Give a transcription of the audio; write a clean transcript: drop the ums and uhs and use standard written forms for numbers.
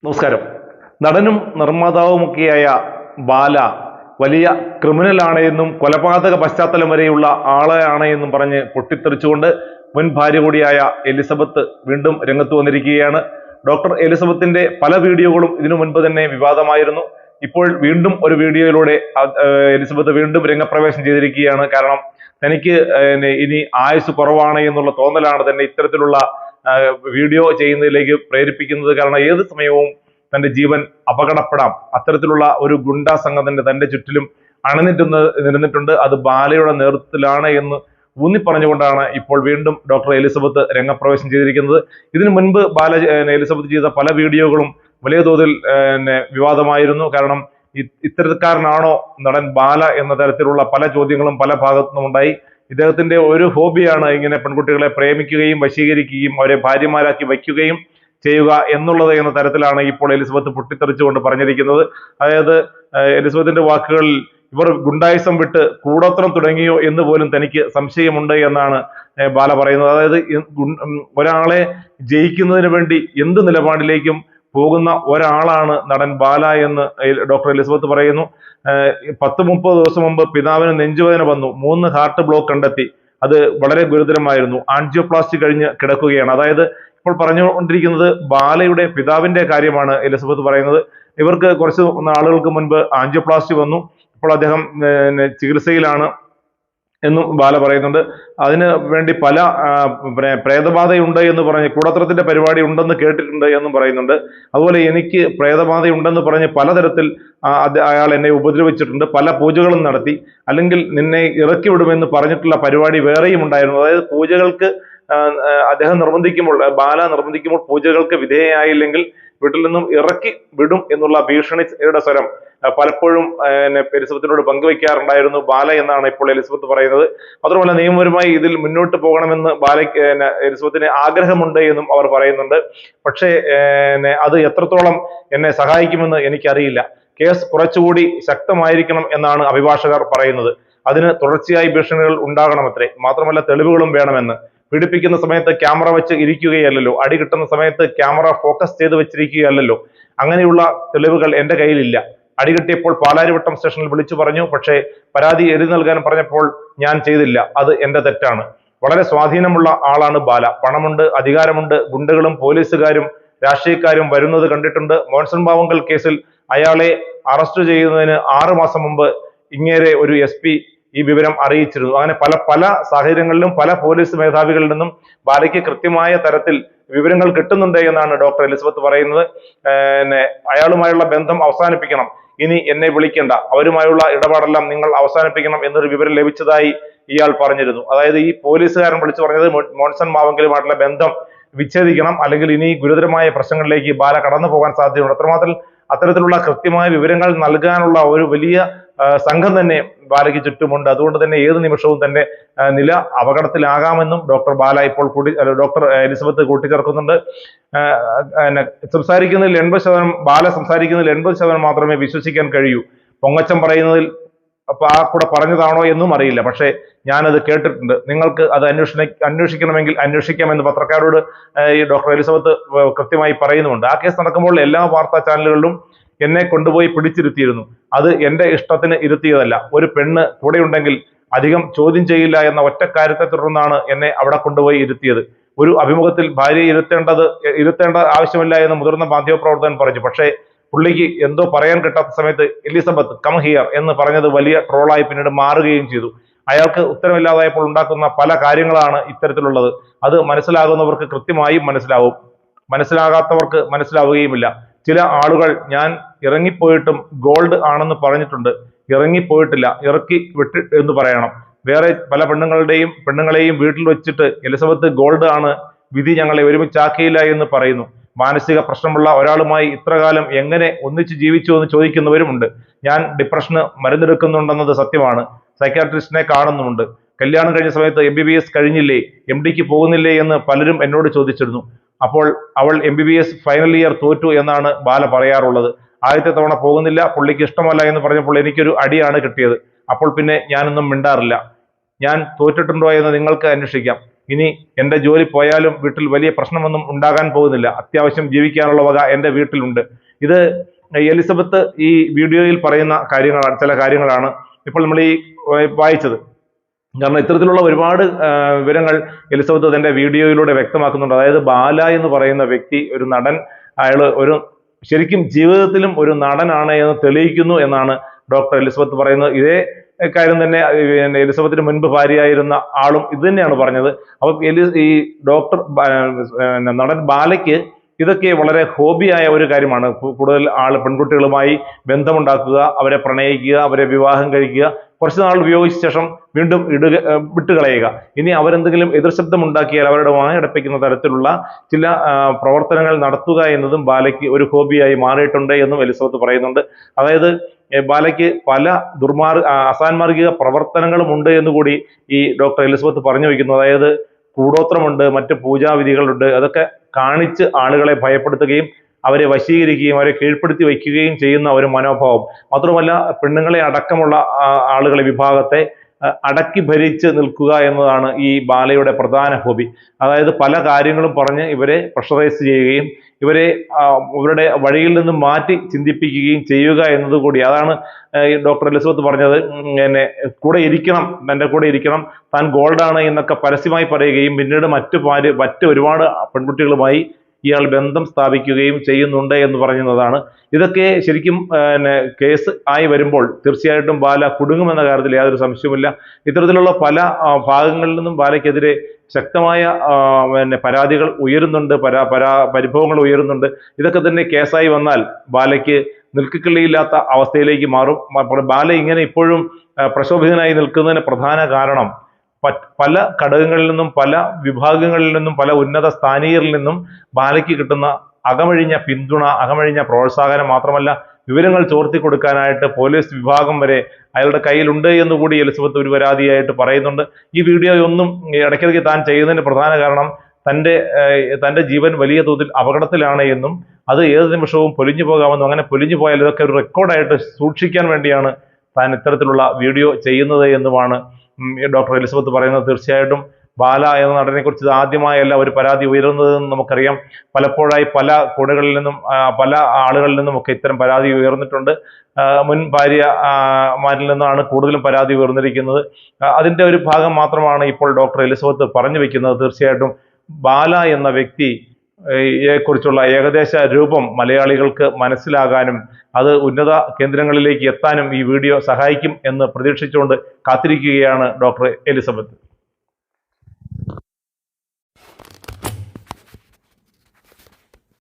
നമസ്കാരം. നടനും നിർമ്മാതാവുമൊക്കെയായ ബാല വലിയ ക്രിമിനലാണ് എന്നും കൊലപാതക പശ്ചാത്തലം വരെയുള്ള ആളാണ് എന്നും പറഞ്ഞ് പൊട്ടിത്തെറിച്ചുകൊണ്ട് മുൻ ഭാര്യ കൂടിയായ എലിസബത്ത് വീണ്ടും രംഗത്ത് വന്നിരിക്കുകയാണ്. ഡോക്ടർ എലിസബത്തിന്റെ പല വീഡിയോകളും ഇതിനു മുൻപ് തന്നെ വിവാദമായിരുന്നു. ഇപ്പോൾ വീണ്ടും ഒരു വീഡിയോയിലൂടെ എലിസബത്ത് വീണ്ടും രംഗപ്രവേശം ചെയ്തിരിക്കുകയാണ്. കാരണം തനിക്ക് ഇനി ആയുസ് കുറവാണ് എന്നുള്ള തോന്നലാണ് തന്നെ ഇത്തരത്തിലുള്ള വീഡിയോ ചെയ്യുന്നതിലേക്ക് പ്രേരിപ്പിക്കുന്നത്. കാരണം ഏത് സമയവും തന്റെ ജീവൻ അപകടപ്പെടാം. അത്തരത്തിലുള്ള ഒരു ഗുണ്ടാ സംഘം തന്റെ ചുറ്റിലും നിരന്നിട്ടുണ്ട്. അത് ബാലയുടെ നേതൃത്വത്തിലാണ് എന്ന് ഊന്നി പറഞ്ഞുകൊണ്ടാണ് ഇപ്പോൾ വീണ്ടും ഡോക്ടർ എലിസബത്ത് രംഗപ്രവേശം ചെയ്തിരിക്കുന്നത്. ഇതിനു മുൻപ് എലിസബത്ത് ചെയ്ത പല വീഡിയോകളും വലിയ തോതിൽ വിവാദമായിരുന്നു. കാരണം ഇത്തരക്കാരനാണോ നടൻ ബാല എന്ന തരത്തിലുള്ള പല ചോദ്യങ്ങളും പല ഭാഗത്തുനിന്നും ഉണ്ടായി. ഇദ്ദേഹത്തിന്റെ ഒരു ഹോബിയാണ് ഇങ്ങനെ പെൺകുട്ടികളെ പ്രേമിക്കുകയും വശീകരിക്കുകയും അവരെ ഭാര്യമാരാക്കി വയ്ക്കുകയും ചെയ്യുക എന്നുള്ളത് എന്ന തരത്തിലാണ് ഇപ്പോൾ എലിസബത്ത് പൊട്ടിത്തെറിച്ചുകൊണ്ട് പറഞ്ഞിരിക്കുന്നത്. അതായത് എലിസബത്തിന്റെ വാക്കുകളിൽ ഇവർ ഗുണ്ടായിസം വിട്ട് കൂടോത്രം തുടങ്ങിയോ എന്ന് പോലും തനിക്ക് സംശയമുണ്ട് എന്നാണ് ബാല പറയുന്നത്. അതായത് ഒരാളെ ജയിക്കുന്നതിന് വേണ്ടി എന്ത് നിലപാടിലേക്കും പോകുന്ന ഒരാളാണ് നടൻ ബാല എന്ന് ഡോക്ടർ എലിസബത്ത് പറയുന്നു. 10-30 ദിവസം മുമ്പ് പിതാവിന് നെഞ്ചുവേദന വന്നു, 3 ഹാർട്ട് ബ്ലോക്ക് കണ്ടെത്തി. അത് വളരെ ഗുരുതരമായിരുന്നു. ആൻജിയോപ്ലാസ്റ്റി കഴിഞ്ഞ് കിടക്കുകയാണ്. അതായത് ഇപ്പോൾ പറഞ്ഞുകൊണ്ടിരിക്കുന്നത് ബാലയുടെ പിതാവിന്റെ കാര്യമാണ് എലിസബത്ത് പറയുന്നത്. ഇവർക്ക് കുറച്ച് നാളുകൾക്ക് മുൻപ് ആൻജിയോപ്ലാസ്റ്റി വന്നു. ഇപ്പോൾ അദ്ദേഹം ചികിത്സയിലാണ് എന്നും ബാല പറയുന്നുണ്ട്. അതിന് വേണ്ടി പല പ്രേതബാധയുണ്ട് എന്ന് പറഞ്ഞ് കൂടത്രത്തിന്റെ പരിപാടി ഉണ്ടെന്ന് കേട്ടിട്ടുണ്ട് എന്നും പറയുന്നുണ്ട്. അതുപോലെ എനിക്ക് പ്രേതബാധയുണ്ടെന്ന് പറഞ്ഞ് പലതരത്തിൽ അയാൾ എന്നെ ഉപദ്രവിച്ചിട്ടുണ്ട്, പല പൂജകളും നടത്തി, അല്ലെങ്കിൽ നിന്നെ ഇറക്കി വിടുമെന്ന് പറഞ്ഞിട്ടുള്ള പരിപാടി വേറെയും ഉണ്ടായിരുന്നു. അതായത് പൂജകൾക്ക് അദ്ദേഹം ബാല നിർബന്ധിക്കുമ്പോൾ പൂജകൾക്ക് വിധേയമായില്ലെങ്കിൽ വീട്ടിൽ നിന്നും ഇറക്കി വിടും എന്നുള്ള ഭീഷണിയുടെ സ്വരം പലപ്പോഴും എലിസബത്തിനോട് പങ്കുവയ്ക്കാറുണ്ടായിരുന്നു ബാല എന്നാണ് ഇപ്പോൾ എലിസബത്ത് പറയുന്നത്. മാത്രമല്ല നിയമപരമായി ഇതിൽ മുന്നോട്ട് പോകണമെന്ന് എലിസബത്തിന് ആഗ്രഹമുണ്ട് എന്നും അവർ പറയുന്നുണ്ട്. പക്ഷേ അത് എത്രത്തോളം എന്നെ സഹായിക്കുമെന്ന് എനിക്കറിയില്ല. കേസ് കുറച്ചുകൂടി ശക്തമായിരിക്കണം എന്നാണ് അഭിഭാഷകർ പറയുന്നത്. അതിന് തുടർച്ചയായി ഭീഷണികൾ ഉണ്ടാകണമത്രേ. മാത്രമല്ല തെളിവുകളും വേണമെന്ന്. പീഡിപ്പിക്കുന്ന സമയത്ത് ക്യാമറ വെച്ച് ഇരിക്കുകയല്ലോ, അടി കിട്ടുന്ന സമയത്ത് ക്യാമറ ഫോക്കസ് ചെയ്ത് വെച്ചിരിക്കുകയല്ലോ. അങ്ങനെയുള്ള തെളിവുകൾ എൻ്റെ കയ്യിലില്ല. അടി കിട്ടിയപ്പോൾ പാലാരിവട്ടം സ്റ്റേഷനിൽ വിളിച്ചു പറഞ്ഞു, പക്ഷേ പരാതി എഴുതി നൽകാൻ പറഞ്ഞപ്പോൾ ഞാൻ ചെയ്തില്ല. അത് എൻ്റെ തെറ്റാണ്. വളരെ സ്വാധീനമുള്ള ആളാണ് ബാല. പണമുണ്ട്, അധികാരമുണ്ട്. ഗുണ്ടകളും പോലീസുകാരും രാഷ്ട്രീയക്കാരും വരുന്നത് കണ്ടിട്ടുണ്ട്. മോൻസൺ മാവുങ്കൽ കേസിൽ അയാളെ അറസ്റ്റ് ചെയ്യുന്നതിന് 6 മാസം മുമ്പ് ഇങ്ങേരെ ഒരു SP ഈ വിവരം അറിയിച്ചിരുന്നു. അങ്ങനെ പല പല സാഹചര്യങ്ങളിലും പല പോലീസ് മേധാവികളിൽ നിന്നും ബാലയ്ക്ക് കൃത്യമായ തരത്തിൽ വിവരങ്ങൾ കിട്ടുന്നുണ്ട് എന്നാണ് ഡോക്ടർ എലിസബത്ത് പറയുന്നത്. അയാളുമായുള്ള ബന്ധം അവസാനിപ്പിക്കണം, ഇനി എന്നെ വിളിക്കേണ്ട, അവരുമായുള്ള ഇടപാടെല്ലാം നിങ്ങൾ അവസാനിപ്പിക്കണം എന്നൊരു വിവരം ലഭിച്ചതായി ഇയാൾ പറഞ്ഞിരുന്നു. അതായത് ഈ പോലീസുകാരൻ വിളിച്ചു പറഞ്ഞത് മോൻസൺ മാവുങ്കലുമായിട്ടുള്ള ബന്ധം വിച്ഛേദിക്കണം, അല്ലെങ്കിൽ ഇനി ഗുരുതരമായ പ്രശ്നങ്ങളിലേക്ക് ബാല കടന്നു പോകാൻ സാധ്യതയുണ്ട്. അത്തരത്തിലുള്ള കൃത്യമായ വിവരങ്ങൾ നൽകാനുള്ള ഒരു വലിയ സംഘം തന്നെ ബാലയ്ക്ക് ചുറ്റുമുണ്ട്. അതുകൊണ്ട് തന്നെ ഏത് നിമിഷവും തന്നെ നില അപകടത്തിലാകാമെന്നും ഡോക്ടർ എലിസബത്ത് കൂട്ടിച്ചേർക്കുന്നുണ്ട്. സംസാരിക്കുന്നതിൽ 80% ബാല സംസാരിക്കുന്നതിൽ 80% മാത്രമേ വിശ്വസിക്കാൻ കഴിയൂ. പൊങ്ങച്ചം പറയുന്നതിൽ കൂടെ പറഞ്ഞതാണോ എന്നും അറിയില്ല. പക്ഷേ ഞാനത് കേട്ടിട്ടുണ്ട്. നിങ്ങൾക്ക് അത് അന്വേഷിക്കണമെങ്കിൽ അന്വേഷിക്കാമെന്ന് പത്രക്കാരോട് ഈ ഡോക്ടർ എലിസബത്ത് കൃത്യമായി പറയുന്നുമുണ്ട്. ആ കേസ് നടക്കുമ്പോൾ എല്ലാ വാർത്താ ചാനലുകളിലും എന്നെ കൊണ്ടുപോയി പിടിച്ചിരുത്തിയിരുന്നു. അത് എൻ്റെ ഇഷ്ടത്തിന് ഇരുത്തിയതല്ല. ഒരു പെണ്ണ് കൂടെയുണ്ടെങ്കിൽ അധികം ചോദ്യം ചെയ്യില്ല എന്ന ഒറ്റ കാര്യത്തെ തുടർന്നാണ് എന്നെ അവിടെ കൊണ്ടുപോയി ഇരുത്തിയത്. ഒരു അഭിമുഖത്തിൽ ഭാര്യയെ ഇരുത്തേണ്ട ആവശ്യമില്ല എന്ന് മുതിർന്ന മാധ്യമപ്രവർത്തകൻ പറഞ്ഞു. പക്ഷേ പുള്ളിക്ക് എന്തോ പറയാൻ കിട്ടാത്ത സമയത്ത് എലിസബത്ത് കം ഹിയർ എന്ന് പറഞ്ഞത് വലിയ ട്രോളായി പിന്നീട് മാറുകയും ചെയ്തു. അയാൾക്ക് ഉത്തരവില്ലാതായപ്പോൾ ഉണ്ടാക്കുന്ന പല കാര്യങ്ങളാണ് ഇത്തരത്തിലുള്ളത്. അത് മനസ്സിലാകുന്നവർക്ക് കൃത്യമായും മനസ്സിലാവും, മനസ്സിലാകാത്തവർക്ക് മനസ്സിലാവുകയുമില്ല. ചില ആളുകൾ ഞാൻ ഇറങ്ങിപ്പോയിട്ടും ഗോൾഡ് ആണെന്ന് പറഞ്ഞിട്ടുണ്ട്. ഇറങ്ങിപ്പോയിട്ടില്ല, ഇറക്കി വിട്ട് എന്ന് പറയണം. വേറെ പല പെണ്ണുങ്ങളെയും വീട്ടിൽ വെച്ചിട്ട് എലിസബത്ത് ഗോൾഡ് ആണ്, വിധി ഞങ്ങളെ ഒരുമിച്ചാക്കിയില്ല എന്ന് പറയുന്നു. മാനസിക പ്രശ്നമുള്ള ഒരാളുമായി ഇത്രകാലം എങ്ങനെ ഒന്നിച്ച് ജീവിച്ചു എന്ന് ചോദിക്കുന്നവരുമുണ്ട്. ഞാൻ ഡിപ്രഷന് മരുന്നെടുക്കുന്നുണ്ടെന്നത് സത്യമാണ്. സൈക്കാട്രിസ്റ്റിനെ കാണുന്നുമുണ്ട്. കല്യാണം കഴിഞ്ഞ സമയത്ത് MBBS കഴിഞ്ഞില്ലേ, MDക്ക് പോകുന്നില്ലേ എന്ന് പലരും എന്നോട് ചോദിച്ചിരുന്നു. അപ്പോൾ അവൾ MBBS ഫൈനൽ ഇയർ തോറ്റു എന്നാണ് ബാല പറയാറുള്ളത്. ആദ്യത്തെ തവണ പോകുന്നില്ല, പുള്ളിക്ക് ഇഷ്ടമല്ല എന്ന് പറഞ്ഞപ്പോൾ എനിക്കൊരു അടിയാണ് കിട്ടിയത്. അപ്പോൾ പിന്നെ ഞാനൊന്നും മിണ്ടാറില്ല. ഞാൻ തോറ്റിട്ടുണ്ടോ എന്ന് നിങ്ങൾക്ക് അന്വേഷിക്കാം. ഇനി എൻ്റെ ജോലി പോയാലും വീട്ടിൽ വലിയ പ്രശ്നമൊന്നും ഉണ്ടാകാൻ പോകുന്നില്ല, അത്യാവശ്യം ജീവിക്കാനുള്ള വക എൻ്റെ വീട്ടിലുണ്ട്. ഇത് എലിസബത്ത് ഈ വീഡിയോയിൽ പറയുന്ന കാര്യങ്ങളാണ്, ചില കാര്യങ്ങളാണ് ഇപ്പോൾ നമ്മൾ ഈ വായിച്ചത്. കാരണം ഇത്തരത്തിലുള്ള ഒരുപാട് വിവരങ്ങൾ എലിസബത്ത് തന്റെ വീഡിയോയിലൂടെ വ്യക്തമാക്കുന്നുണ്ട്. അതായത് ബാല എന്ന് പറയുന്ന വ്യക്തി ഒരു നടൻ, അയാൾ ഒരു ശരിക്കും ജീവിതത്തിലും ഒരു നടനാണ് എന്ന് തെളിയിക്കുന്നു എന്നാണ് ഡോക്ടർ എലിസബത്ത് പറയുന്നത്. ഇതേ കാര്യം തന്നെ എലിസബത്തിന് മുൻപ് ഭാര്യയായിരുന്ന ആളും ഇത് തന്നെയാണ് പറഞ്ഞത്. അപ്പൊ ഈ ഡോക്ടർ നടൻ ബാലയ്ക്ക് ഇതൊക്കെ വളരെ ഹോബിയായ ഒരു കാര്യമാണ്. കൂടുതൽ പെൺകുട്ടികളുമായി ബന്ധമുണ്ടാക്കുക, അവരെ പ്രണയിക്കുക, അവരെ വിവാഹം കഴിക്കുക, കുറച്ചു നാൾ ഉപയോഗിച്ച ശേഷം വീണ്ടും വിട്ടുകളയുക. ഇനി അവരെന്തെങ്കിലും എതിർശബ്ദം ഉണ്ടാക്കിയാൽ അവരുടെ വായടപ്പിക്കുന്ന തരത്തിലുള്ള ചില പ്രവർത്തനങ്ങൾ നടത്തുക എന്നതും ബാലയ്ക്ക് ഒരു ഹോബിയായി മാറിയിട്ടുണ്ട് എന്നും എലിസബത്ത് പറയുന്നുണ്ട്. അതായത് ബാലയ്ക്ക് പല അസാൻമാർഗിക പ്രവർത്തനങ്ങളും ഉണ്ട് എന്നുകൂടി ഈ ഡോക്ടർ എലിസബത്ത് പറഞ്ഞു വയ്ക്കുന്നു. അതായത് കൂടോത്രമുണ്ട്, മറ്റ് പൂജാവിധികളുണ്ട്, അതൊക്കെ കാണിച്ച് ആളുകളെ ഭയപ്പെടുത്തുകയും അവരെ വശീകരിക്കുകയും അവരെ കീഴ്പ്പെടുത്തി വയ്ക്കുകയും ചെയ്യുന്ന ഒരു മനോഭാവം. മാത്രമല്ല പെണ്ണുങ്ങളെ അടക്കമുള്ള വിഭാഗത്തെ അടക്കി ഭരിച്ച് നിൽക്കുക എന്നതാണ് ഈ ബാലയുടെ പ്രധാന ഹോബി. അതായത് പല കാര്യങ്ങളും പറഞ്ഞ് ഇവരെ പ്രഷറൈസ് ചെയ്യുകയും ഇവരെ ഇവരുടെ വഴിയിൽ നിന്നും മാറ്റി ചിന്തിപ്പിക്കുകയും ചെയ്യുക എന്നതുകൂടി. അതാണ് ഡോക്ടർ എലിസബത്ത് പറഞ്ഞത്, എന്നെ കൂടെ ഇരിക്കണം, തൻ്റെ കൂടെ ഇരിക്കണം, താൻ ഗോൾഡാണ് എന്നൊക്കെ പരസ്യമായി പറയുകയും പിന്നീട് മറ്റ് ഒരുപാട് പെൺകുട്ടികളുമായി ഇയാൾ ബന്ധം സ്ഥാപിക്കുകയും ചെയ്യുന്നുണ്ട് എന്ന് പറയുന്നതാണ്. ഇതൊക്കെ ശരിക്കും കേസ് ആയി വരുമ്പോൾ തീർച്ചയായിട്ടും ബാല കുടുങ്ങുമെന്ന കാര്യത്തിൽ യാതൊരു സംശയവുമില്ല. ഇത്തരത്തിലുള്ള പല ഭാഗങ്ങളിൽ നിന്നും ബാലയ്ക്കെതിരെ ശക്തമായ പരാതികൾ ഉയരുന്നുണ്ട്, പരിഭവങ്ങൾ ഉയരുന്നുണ്ട്. ഇതൊക്കെ തന്നെ കേസായി വന്നാൽ ബാലയ്ക്ക് നിൽക്കിള്ളിയില്ലാത്ത അവസ്ഥയിലേക്ക് മാറും. ബാല ഇങ്ങനെ ഇപ്പോഴും പ്രക്ഷോഭിതനായി നിൽക്കുന്നതിന് പ്രധാന കാരണം പല ഘടകങ്ങളിൽ നിന്നും, പല വിഭാഗങ്ങളിൽ നിന്നും, പല ഉന്നത സ്ഥാനീയരിൽ നിന്നും ബാലയ്ക്ക് കിട്ടുന്ന അകമഴിഞ്ഞ പിന്തുണ, അകമഴിഞ്ഞ പ്രോത്സാഹനം മാത്രമല്ല, വിവരങ്ങൾ ചോർത്തി കൊടുക്കാനായിട്ട് പോലീസ് വിഭാഗം വരെ അയാളുടെ കയ്യിലുണ്ട് എന്നുകൂടി എലിസബത്ത് ഒരു പരാതിയായിട്ട് പറയുന്നുണ്ട്. ഈ വീഡിയോ ഒന്നും ഇടയ്ക്കിടയ്ക്ക് താൻ ചെയ്യുന്നതിന് പ്രധാന കാരണം തൻ്റെ ജീവൻ വലിയ തോതിൽ അപകടത്തിലാണ് എന്നും അത് ഏത് നിമിഷവും പൊലിഞ്ഞു പോകാമെന്നും, അങ്ങനെ പൊലിഞ്ഞു പോയാൽ ഇതൊക്കെ ഒരു റെക്കോർഡായിട്ട് സൂക്ഷിക്കാൻ വേണ്ടിയാണ് താൻ ഇത്തരത്തിലുള്ള വീഡിയോ ചെയ്യുന്നത് എന്നുമാണ് ഡോക്ടർ എലിസബത്ത് പറയുന്നത്. തീർച്ചയായിട്ടും ബാല എന്ന നടനെ കുറിച്ച് ആദ്യമായല്ല ഒരു പരാതി ഉയരുന്നതെന്ന് നമുക്കറിയാം. പലപ്പോഴായി പല കോണുകളിൽ നിന്നും, പല ആളുകളിൽ നിന്നും ഒക്കെ ഇത്തരം പരാതി ഉയർന്നിട്ടുണ്ട്. മുൻ ഭാര്യമാരിൽ നിന്നാണ് കൂടുതലും പരാതി ഉയർന്നിരിക്കുന്നത്. അതിന്റെ ഒരു ഭാഗം മാത്രമാണ് ഇപ്പോൾ ഡോക്ടർ എലിസബത്ത് പറഞ്ഞു വെക്കുന്നത്. തീർച്ചയായിട്ടും ബാല എന്ന വ്യക്തി യെക്കുറിച്ചുള്ള ഏകദേശ രൂപം മലയാളികൾക്ക് മനസ്സിലാകാനും അത് ഉന്നത കേന്ദ്രങ്ങളിലേക്ക് എത്താനും ഈ വീഡിയോ സഹായിക്കും എന്ന് പ്രതീക്ഷിച്ചുകൊണ്ട് കാത്തിരിക്കുകയാണ് ഡോക്ടർ എലിസബത്ത്.